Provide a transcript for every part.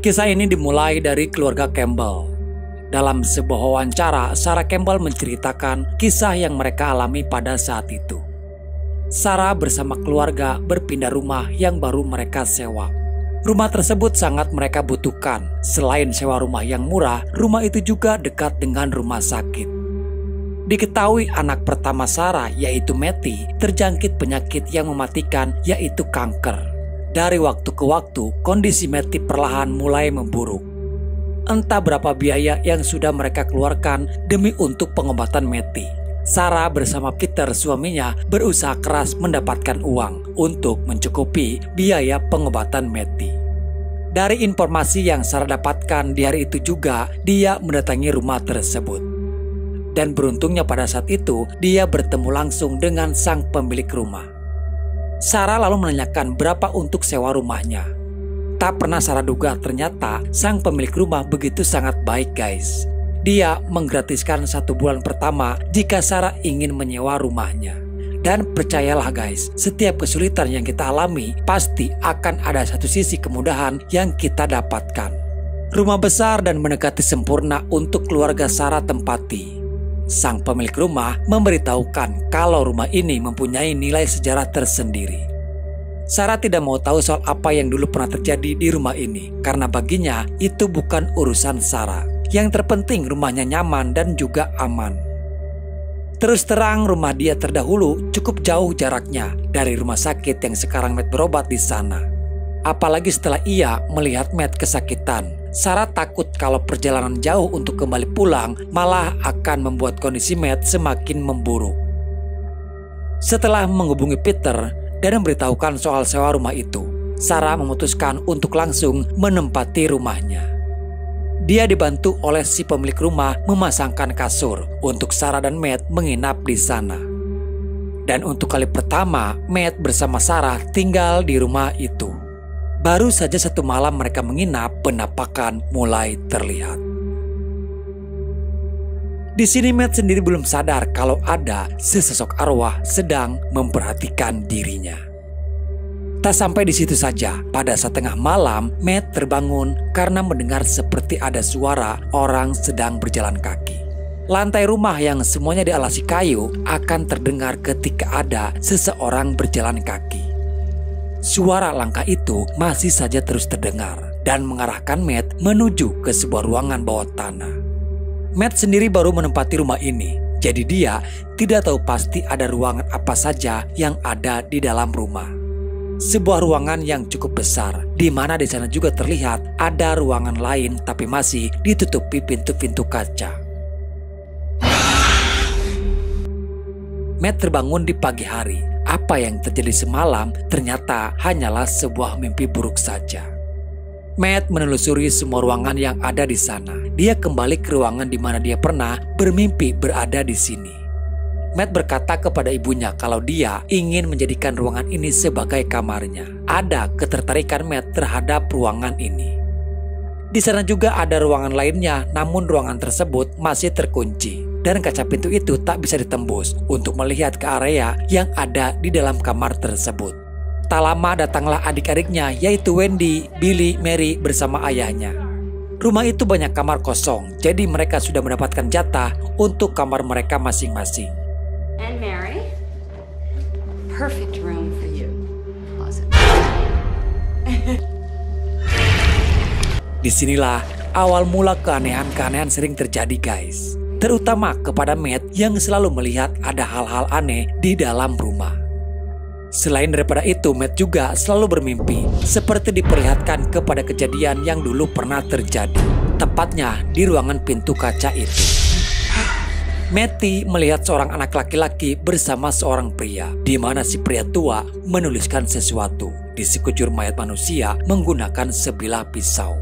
Kisah ini dimulai dari keluarga Campbell. Dalam sebuah wawancara, Sarah Campbell menceritakan kisah yang mereka alami pada saat itu. Sarah bersama keluarga berpindah rumah yang baru mereka sewa. Rumah tersebut sangat mereka butuhkan. Selain sewa rumah yang murah, rumah itu juga dekat dengan rumah sakit. Diketahui anak pertama Sarah, yaitu Matty, terjangkit penyakit yang mematikan, yaitu kanker. Dari waktu ke waktu, kondisi Matty perlahan mulai memburuk. Entah berapa biaya yang sudah mereka keluarkan demi untuk pengobatan Matty. Sarah bersama Peter suaminya berusaha keras mendapatkan uang untuk mencukupi biaya pengobatan Matty. Dari informasi yang Sarah dapatkan di hari itu juga, dia mendatangi rumah tersebut. Dan beruntungnya pada saat itu, dia bertemu langsung dengan sang pemilik rumah. Sarah lalu menanyakan berapa untuk sewa rumahnya. Tak pernah Sarah duga ternyata sang pemilik rumah begitu sangat baik, guys. Dia menggratiskan 1 bulan pertama jika Sarah ingin menyewa rumahnya. Dan percayalah guys, setiap kesulitan yang kita alami pasti akan ada satu sisi kemudahan yang kita dapatkan. Rumah besar dan mendekati sempurna untuk keluarga Sarah tempati. Sang pemilik rumah memberitahukan kalau rumah ini mempunyai nilai sejarah tersendiri. Sarah tidak mau tahu soal apa yang dulu pernah terjadi di rumah ini, karena baginya itu bukan urusan Sarah. Yang terpenting rumahnya nyaman dan juga aman. Terus terang rumah dia terdahulu cukup jauh jaraknya dari rumah sakit yang sekarang Matt berobat di sana. Apalagi setelah ia melihat Matt kesakitan. Sarah takut kalau perjalanan jauh untuk kembali pulang malah akan membuat kondisi Matt semakin memburuk. Setelah menghubungi Peter dan memberitahukan soal sewa rumah itu, Sarah memutuskan untuk langsung menempati rumahnya. Dia dibantu oleh si pemilik rumah memasangkan kasur untuk Sarah dan Matt menginap di sana. Dan untuk kali pertama, Matt bersama Sarah tinggal di rumah itu. Baru saja 1 malam mereka menginap, penampakan mulai terlihat. Di sini Matt sendiri belum sadar kalau ada sesosok arwah sedang memperhatikan dirinya. Tak sampai di situ saja, pada saat tengah malam Matt terbangun karena mendengar seperti ada suara orang sedang berjalan kaki. Lantai rumah yang semuanya dialasi kayu akan terdengar ketika ada seseorang berjalan kaki. Suara langkah itu masih saja terus terdengar dan mengarahkan Matt menuju ke sebuah ruangan bawah tanah. Matt sendiri baru menempati rumah ini, jadi dia tidak tahu pasti ada ruangan apa saja yang ada di dalam rumah. Sebuah ruangan yang cukup besar, di mana di sana juga terlihat ada ruangan lain tapi masih ditutupi pintu-pintu kaca. Matt terbangun di pagi hari. Apa yang terjadi semalam ternyata hanyalah sebuah mimpi buruk saja. Matt menelusuri semua ruangan yang ada di sana. Dia kembali ke ruangan di mana dia pernah bermimpi berada di sini. Matt berkata kepada ibunya kalau dia ingin menjadikan ruangan ini sebagai kamarnya. Ada ketertarikan Matt terhadap ruangan ini. Di sana juga ada ruangan lainnya, namun ruangan tersebut masih terkunci. Dan kaca pintu itu tak bisa ditembus untuk melihat ke area yang ada di dalam kamar tersebut. Tak lama datanglah adik-adiknya yaitu Wendy, Billy, Mary bersama ayahnya. Rumah itu banyak kamar kosong, jadi mereka sudah mendapatkan jatah untuk kamar mereka masing-masing. And Mary, perfect room for you. Closet. Disinilah awal mula keanehan-keanehan sering terjadi, guys. Terutama kepada Matt yang selalu melihat ada hal-hal aneh di dalam rumah. Selain daripada itu, Matt juga selalu bermimpi seperti diperlihatkan kepada kejadian yang dulu pernah terjadi, tepatnya di ruangan pintu kaca itu. Matty melihat seorang anak laki-laki bersama seorang pria, di mana si pria tua menuliskan sesuatu di sekujur mayat manusia menggunakan sebilah pisau.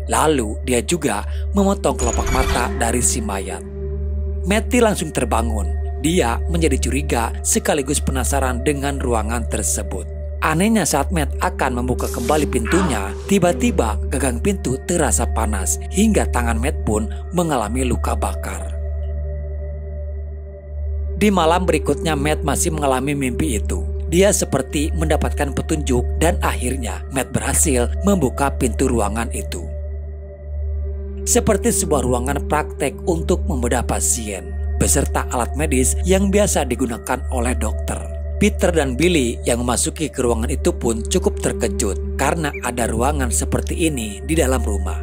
Lalu dia juga memotong kelopak mata dari si mayat. Matty langsung terbangun. Dia menjadi curiga sekaligus penasaran dengan ruangan tersebut. Anehnya saat Matt akan membuka kembali pintunya, tiba-tiba gagang pintu terasa panas hingga tangan Matt pun mengalami luka bakar. Di malam berikutnya Matt masih mengalami mimpi itu. dia seperti mendapatkan petunjuk dan akhirnya Matt berhasil membuka pintu ruangan itu. Seperti sebuah ruangan praktek untuk membedah pasien, beserta alat medis yang biasa digunakan oleh dokter. Peter dan Billy yang memasuki ke ruangan itu pun cukup terkejut karena ada ruangan seperti ini di dalam rumah.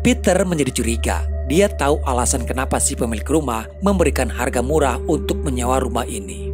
Peter menjadi curiga. Dia tahu alasan kenapa si pemilik rumah memberikan harga murah untuk menyewa rumah ini.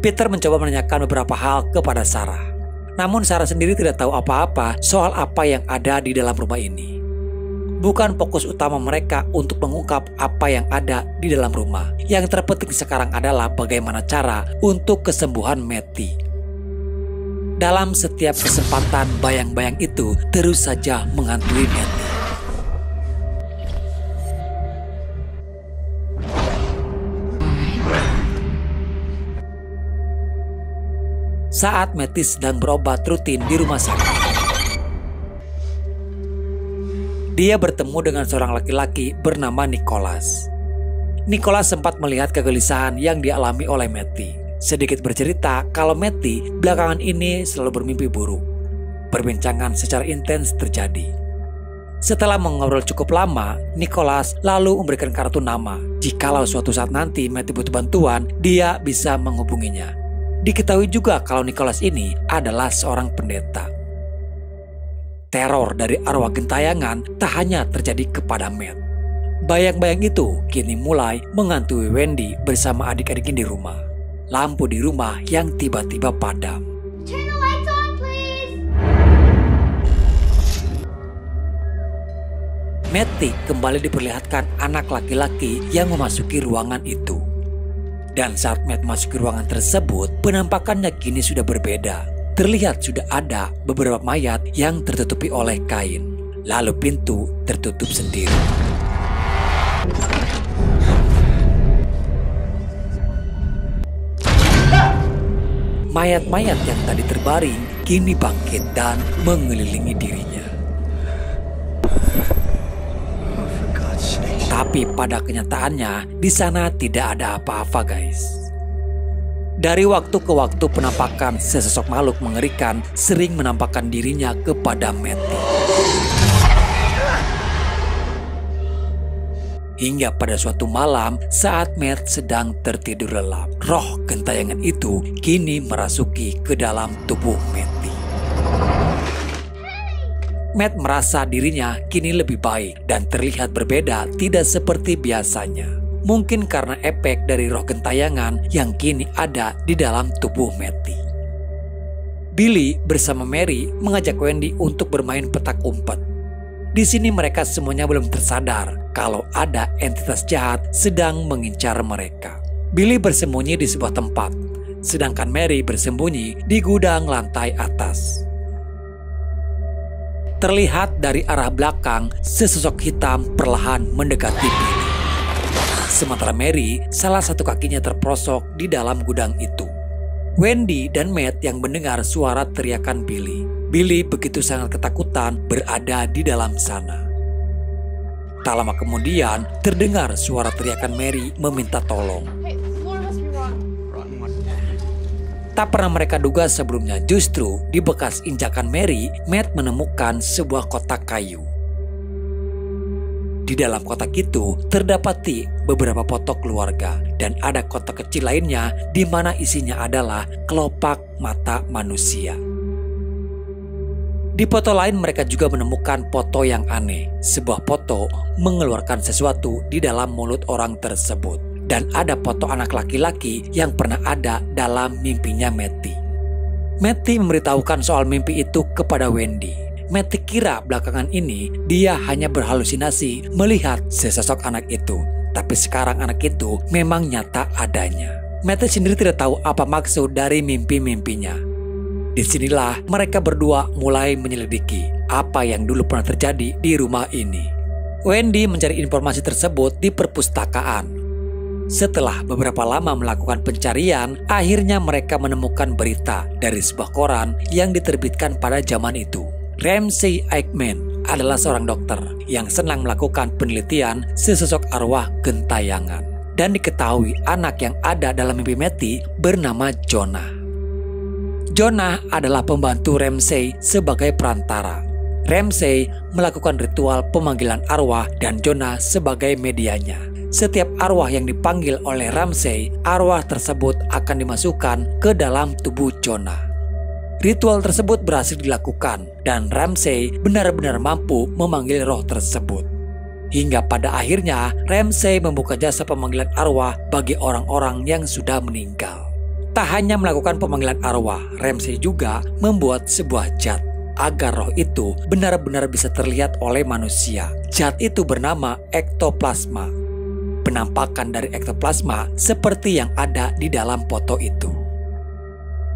Peter mencoba menanyakan beberapa hal kepada Sarah. Namun Sarah sendiri tidak tahu apa-apa soal apa yang ada di dalam rumah ini. Bukan fokus utama mereka untuk mengungkap apa yang ada di dalam rumah. Yang terpenting sekarang adalah bagaimana cara untuk kesembuhan Matty. Dalam setiap kesempatan, bayang-bayang itu terus saja menghantui Matty. Saat Matty sedang berobat rutin di rumah sakit, dia bertemu dengan seorang laki-laki bernama Nicholas. Nicholas sempat melihat kegelisahan yang dialami oleh Matty. Sedikit bercerita kalau Matty belakangan ini selalu bermimpi buruk. Perbincangan secara intens terjadi. Setelah mengobrol cukup lama, Nicholas lalu memberikan kartu nama. Jikalau suatu saat nanti Matty butuh bantuan, dia bisa menghubunginya. Diketahui juga kalau Nicholas ini adalah seorang pendeta. Teror dari arwah gentayangan tak hanya terjadi kepada Matt. Bayang-bayang itu kini mulai menghantui Wendy bersama adik-adiknya di rumah. Lampu di rumah yang tiba-tiba padam. Turn the lights on, please. Matty kembali diperlihatkan anak laki-laki yang memasuki ruangan itu. Dan saat Matt masuk ke ruangan tersebut, penampakannya kini sudah berbeda. Terlihat sudah ada beberapa mayat yang tertutupi oleh kain. Lalu pintu tertutup sendiri. Mayat-mayat yang tadi terbaring kini bangkit dan mengelilingi dirinya. Tapi pada kenyataannya di sana tidak ada apa-apa, guys. Dari waktu ke waktu penampakan sesosok makhluk mengerikan sering menampakkan dirinya kepada Matty. Hingga pada suatu malam saat Matt sedang tertidur lelap, roh gentayangan itu kini merasuki ke dalam tubuh Matty. Matt merasa dirinya kini lebih baik dan terlihat berbeda, tidak seperti biasanya. Mungkin karena efek dari roh gentayangan yang kini ada di dalam tubuh Matty. Billy bersama Mary mengajak Wendy untuk bermain petak umpet. Di sini mereka semuanya belum tersadar kalau ada entitas jahat sedang mengincar mereka. Billy bersembunyi di sebuah tempat, sedangkan Mary bersembunyi di gudang lantai atas. Terlihat dari arah belakang, sesosok hitam perlahan mendekati Billy. Sementara Mary, salah satu kakinya terprosok di dalam gudang itu. Wendy dan Matt yang mendengar suara teriakan Billy. Billy begitu sangat ketakutan berada di dalam sana. Tak lama kemudian, terdengar suara teriakan Mary meminta tolong. Tak pernah mereka duga sebelumnya, justru di bekas injakan Mary, Matt menemukan sebuah kotak kayu. Di dalam kotak itu terdapati beberapa foto keluarga dan ada kotak kecil lainnya di mana isinya adalah kelopak mata manusia. Di foto lain mereka juga menemukan foto yang aneh. Sebuah foto mengeluarkan sesuatu di dalam mulut orang tersebut. Dan ada foto anak laki-laki yang pernah ada dalam mimpinya Matty. Matty memberitahukan soal mimpi itu kepada Wendy. Matty kira belakangan ini dia hanya berhalusinasi melihat sesosok anak itu. Tapi sekarang anak itu memang nyata adanya. Matty sendiri tidak tahu apa maksud dari mimpi-mimpinya. Disinilah mereka berdua mulai menyelidiki apa yang dulu pernah terjadi di rumah ini. Wendy mencari informasi tersebut di perpustakaan. Setelah beberapa lama melakukan pencarian, akhirnya mereka menemukan berita dari sebuah koran yang diterbitkan pada zaman itu. Ramsey Eichmann adalah seorang dokter yang senang melakukan penelitian sesosok arwah gentayangan. Dan diketahui anak yang ada dalam mimpi Matty bernama Jonah. Jonah adalah pembantu Ramsay sebagai perantara. Ramsay melakukan ritual pemanggilan arwah dan Jonah sebagai medianya. Setiap arwah yang dipanggil oleh Ramsay, arwah tersebut akan dimasukkan ke dalam tubuh Jonah. Ritual tersebut berhasil dilakukan dan Ramsay benar-benar mampu memanggil roh tersebut. Hingga pada akhirnya Ramsay membuka jasa pemanggilan arwah bagi orang-orang yang sudah meninggal. Tak hanya melakukan pemanggilan arwah, Ramsay juga membuat sebuah zat agar roh itu benar-benar bisa terlihat oleh manusia. Zat itu bernama ektoplasma. Penampakan dari ektoplasma seperti yang ada di dalam foto itu.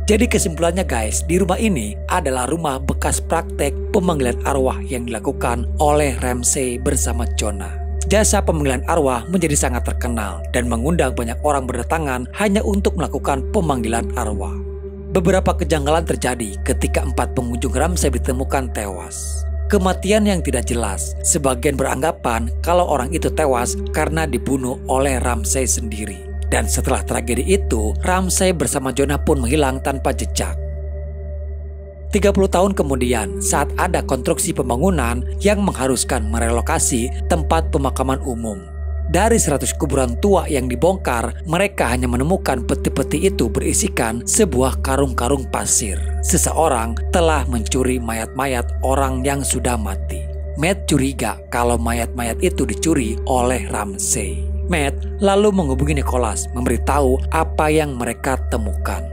Jadi kesimpulannya guys, di rumah ini adalah rumah bekas praktek pemanggilan arwah yang dilakukan oleh Ramsay bersama Jonah. Jasa pemanggilan arwah menjadi sangat terkenal dan mengundang banyak orang berdatangan hanya untuk melakukan pemanggilan arwah. Beberapa kejanggalan terjadi ketika 4 pengunjung Ramsay ditemukan tewas. Kematian yang tidak jelas, sebagian beranggapan kalau orang itu tewas karena dibunuh oleh Ramsay sendiri. Dan setelah tragedi itu, Ramsay bersama Jonah pun menghilang tanpa jejak. 30 tahun kemudian, saat ada konstruksi pembangunan yang mengharuskan merelokasi tempat pemakaman umum. Dari 100 kuburan tua yang dibongkar, mereka hanya menemukan peti-peti itu berisikan sebuah karung-karung pasir. Seseorang telah mencuri mayat-mayat orang yang sudah mati. Matt curiga kalau mayat-mayat itu dicuri oleh Ramsay. Matt lalu menghubungi Nicholas, memberitahu apa yang mereka temukan.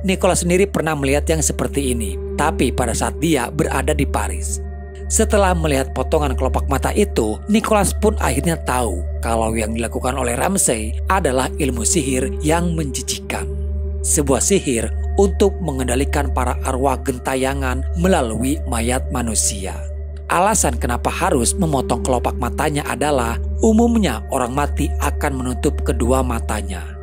Nicholas sendiri pernah melihat yang seperti ini, tapi pada saat dia berada di Paris. Setelah melihat potongan kelopak mata itu, Nicholas pun akhirnya tahu kalau yang dilakukan oleh Ramsay adalah ilmu sihir yang menjijikan. Sebuah sihir untuk mengendalikan para arwah gentayangan melalui mayat manusia. Alasan kenapa harus memotong kelopak matanya adalah umumnya orang mati akan menutup kedua matanya.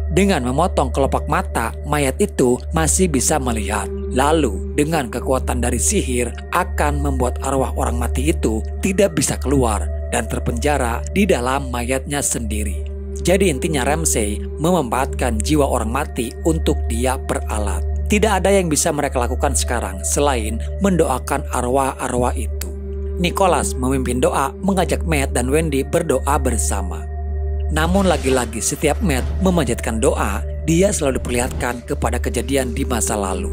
Dengan memotong kelopak mata, mayat itu masih bisa melihat. Lalu, dengan kekuatan dari sihir, akan membuat arwah orang mati itu tidak bisa keluar dan terpenjara di dalam mayatnya sendiri. Jadi intinya Ramsay memanfaatkan jiwa orang mati untuk dia peralat. Tidak ada yang bisa mereka lakukan sekarang selain mendoakan arwah-arwah itu. Nicholas memimpin doa, mengajak Matt dan Wendy berdoa bersama. Namun lagi-lagi setiap Matt memanjatkan doa, dia selalu diperlihatkan kepada kejadian di masa lalu.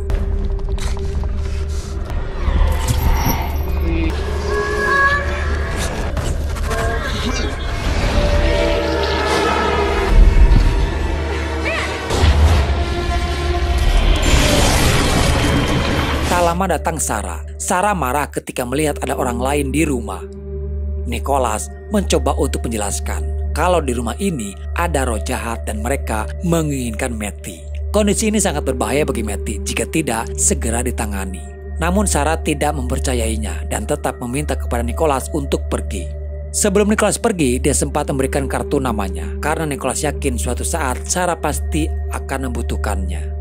Tak lama datang Sarah. Sarah marah ketika melihat ada orang lain di rumah. Nicholas mencoba untuk menjelaskan kalau di rumah ini ada roh jahat dan mereka menginginkan Matty. Kondisi ini sangat berbahaya bagi Matty jika tidak segera ditangani. Namun Sarah tidak mempercayainya dan tetap meminta kepada Nicholas untuk pergi. Sebelum Nicholas pergi, dia sempat memberikan kartu namanya karena Nicholas yakin suatu saat Sarah pasti akan membutuhkannya.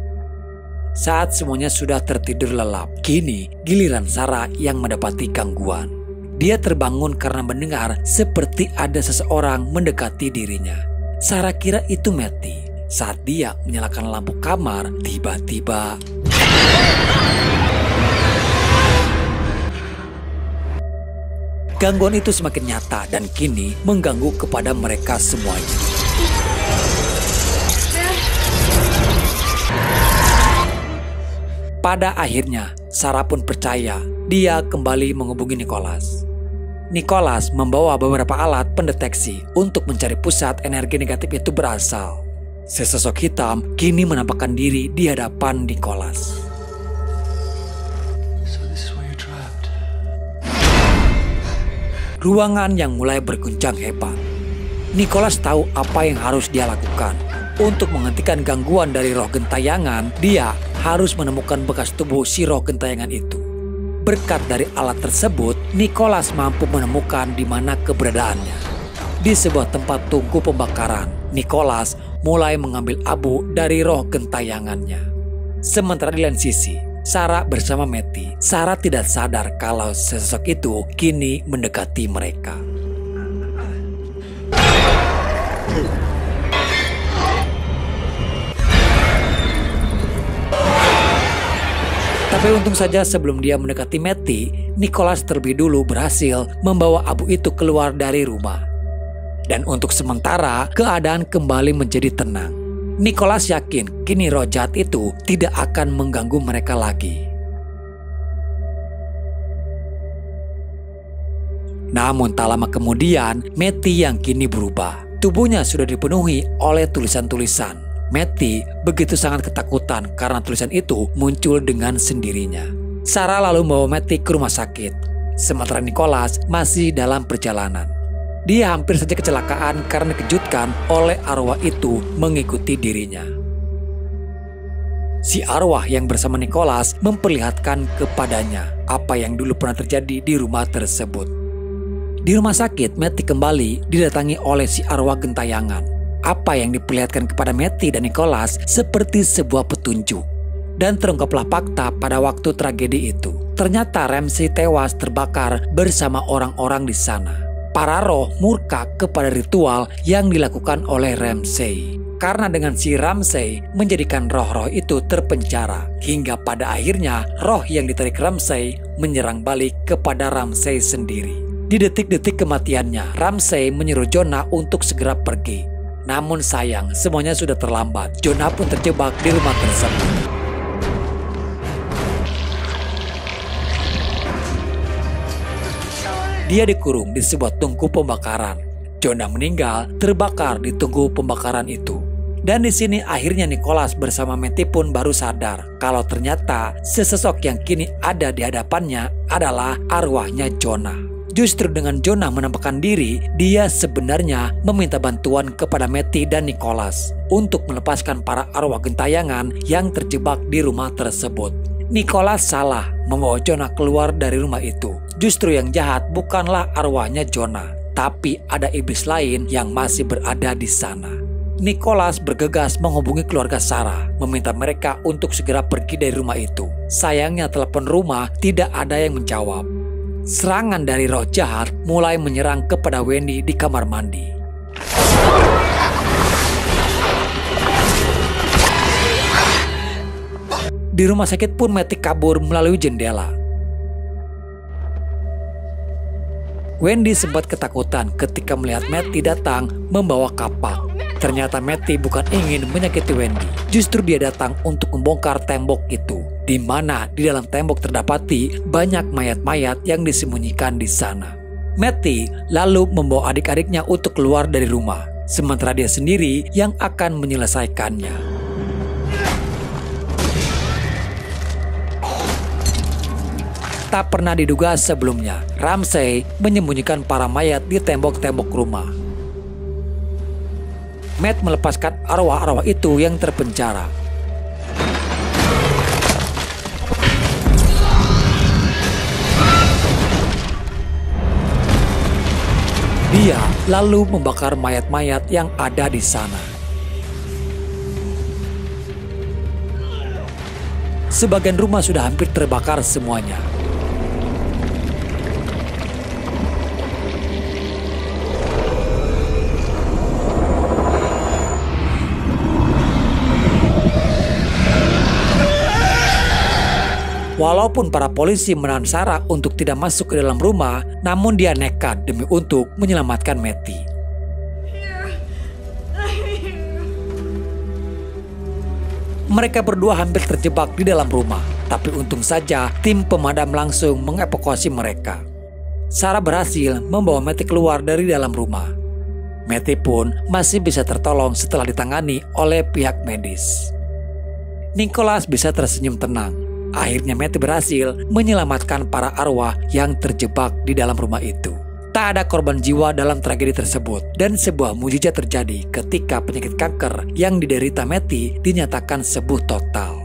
Saat semuanya sudah tertidur lelap, kini giliran Sarah yang mendapati gangguan. Dia terbangun karena mendengar seperti ada seseorang mendekati dirinya. Sarah kira itu Matty. Saat dia menyalakan lampu kamar, tiba-tiba gangguan itu semakin nyata dan kini mengganggu kepada mereka semuanya. Pada akhirnya, Sarah pun percaya. Dia kembali menghubungi Nicholas. Nicholas membawa beberapa alat pendeteksi untuk mencari pusat energi negatif itu berasal. Sesosok hitam kini menampakkan diri di hadapan Nicholas. Ruangan yang mulai berguncang hebat. Nicholas tahu apa yang harus dia lakukan. Untuk menghentikan gangguan dari roh gentayangan, dia harus menemukan bekas tubuh si roh gentayangan itu. Berkat dari alat tersebut, Nicholas mampu menemukan di mana keberadaannya. Di sebuah tempat tungku pembakaran, Nicholas mulai mengambil abu dari roh gentayangannya. Sementara di lain sisi, Sarah bersama Matty. Sarah tidak sadar kalau sosok itu kini mendekati mereka. Tapi untung saja sebelum dia mendekati Matty, Nicholas terlebih dulu berhasil membawa abu itu keluar dari rumah. Dan untuk sementara, keadaan kembali menjadi tenang. Nicholas yakin kini roh jahat itu tidak akan mengganggu mereka lagi. Namun tak lama kemudian, Matty yang kini berubah. Tubuhnya sudah dipenuhi oleh tulisan-tulisan. Matty begitu sangat ketakutan karena tulisan itu muncul dengan sendirinya. Sarah lalu membawa Matty ke rumah sakit, sementara Nicholas masih dalam perjalanan. Dia hampir saja kecelakaan karena dikejutkan oleh arwah itu mengikuti dirinya. Si arwah yang bersama Nicholas memperlihatkan kepadanya apa yang dulu pernah terjadi di rumah tersebut. Di rumah sakit, Matty kembali didatangi oleh si arwah gentayangan. Apa yang diperlihatkan kepada Matty dan Nicholas seperti sebuah petunjuk. Dan terungkaplah fakta pada waktu tragedi itu. Ternyata Ramsay tewas terbakar bersama orang-orang di sana. Para roh murka kepada ritual yang dilakukan oleh Ramsay. Karena dengan si Ramsay menjadikan roh-roh itu terpenjara. Hingga pada akhirnya roh yang ditarik Ramsay menyerang balik kepada Ramsay sendiri. Di detik-detik kematiannya, Ramsay menyuruh Jonah untuk segera pergi. Namun sayang, semuanya sudah terlambat. Jonah pun terjebak di rumah tersebut. Dia dikurung di sebuah tungku pembakaran. Jonah meninggal terbakar di tungku pembakaran itu. Dan di sini akhirnya Nicholas bersama Matty pun baru sadar kalau ternyata sesosok yang kini ada di hadapannya adalah arwahnya Jonah. Justru dengan Jonah menampakkan diri, dia sebenarnya meminta bantuan kepada Matty dan Nicholas untuk melepaskan para arwah gentayangan yang terjebak di rumah tersebut. Nicholas salah membawa Jonah keluar dari rumah itu. Justru yang jahat bukanlah arwahnya Jonah, tapi ada iblis lain yang masih berada di sana. Nicholas bergegas menghubungi keluarga Sarah, meminta mereka untuk segera pergi dari rumah itu. Sayangnya telepon rumah tidak ada yang menjawab. Serangan dari roh jahat mulai menyerang kepada Wendy di kamar mandi. Di rumah sakit pun Matty kabur melalui jendela. Wendy sempat ketakutan ketika melihat Matty datang membawa kapak. Ternyata Matty bukan ingin menyakiti Wendy. Justru dia datang untuk membongkar tembok itu, di mana di dalam tembok terdapati banyak mayat-mayat yang disembunyikan di sana. Matty lalu membawa adik-adiknya untuk keluar dari rumah, sementara dia sendiri yang akan menyelesaikannya. Tak pernah diduga sebelumnya, Ramsay menyembunyikan para mayat di tembok-tembok rumah. Matt melepaskan arwah-arwah itu yang terpenjara. Dia lalu membakar mayat-mayat yang ada di sana. Sebagian rumah sudah hampir terbakar semuanya. Walaupun para polisi menahan Sarah untuk tidak masuk ke dalam rumah, namun dia nekat demi untuk menyelamatkan Matty. Mereka berdua hampir terjebak di dalam rumah, tapi untung saja tim pemadam langsung mengevakuasi mereka. Sarah berhasil membawa Matty keluar dari dalam rumah. Matty pun masih bisa tertolong setelah ditangani oleh pihak medis. Nicholas bisa tersenyum tenang. Akhirnya Matty berhasil menyelamatkan para arwah yang terjebak di dalam rumah itu. Tak ada korban jiwa dalam tragedi tersebut, dan sebuah mukjizat terjadi ketika penyakit kanker yang diderita Matty dinyatakan sembuh total.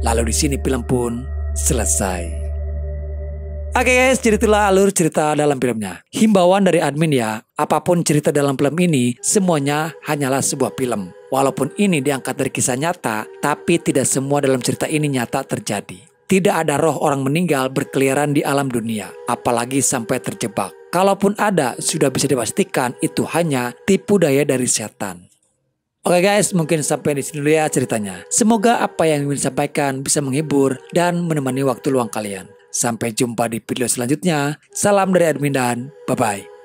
Lalu di sini film pun selesai. Oke guys, jadi itulah alur cerita dalam filmnya. Himbauan dari admin ya, apapun cerita dalam film ini, semuanya hanyalah sebuah film. Walaupun ini diangkat dari kisah nyata, tapi tidak semua dalam cerita ini nyata terjadi. Tidak ada roh orang meninggal berkeliaran di alam dunia, apalagi sampai terjebak. Kalaupun ada, sudah bisa dipastikan itu hanya tipu daya dari setan. Oke guys, mungkin sampai di sini dulu ya ceritanya. Semoga apa yang ingin disampaikan bisa menghibur dan menemani waktu luang kalian. Sampai jumpa di video selanjutnya. Salam dari admin dan bye-bye.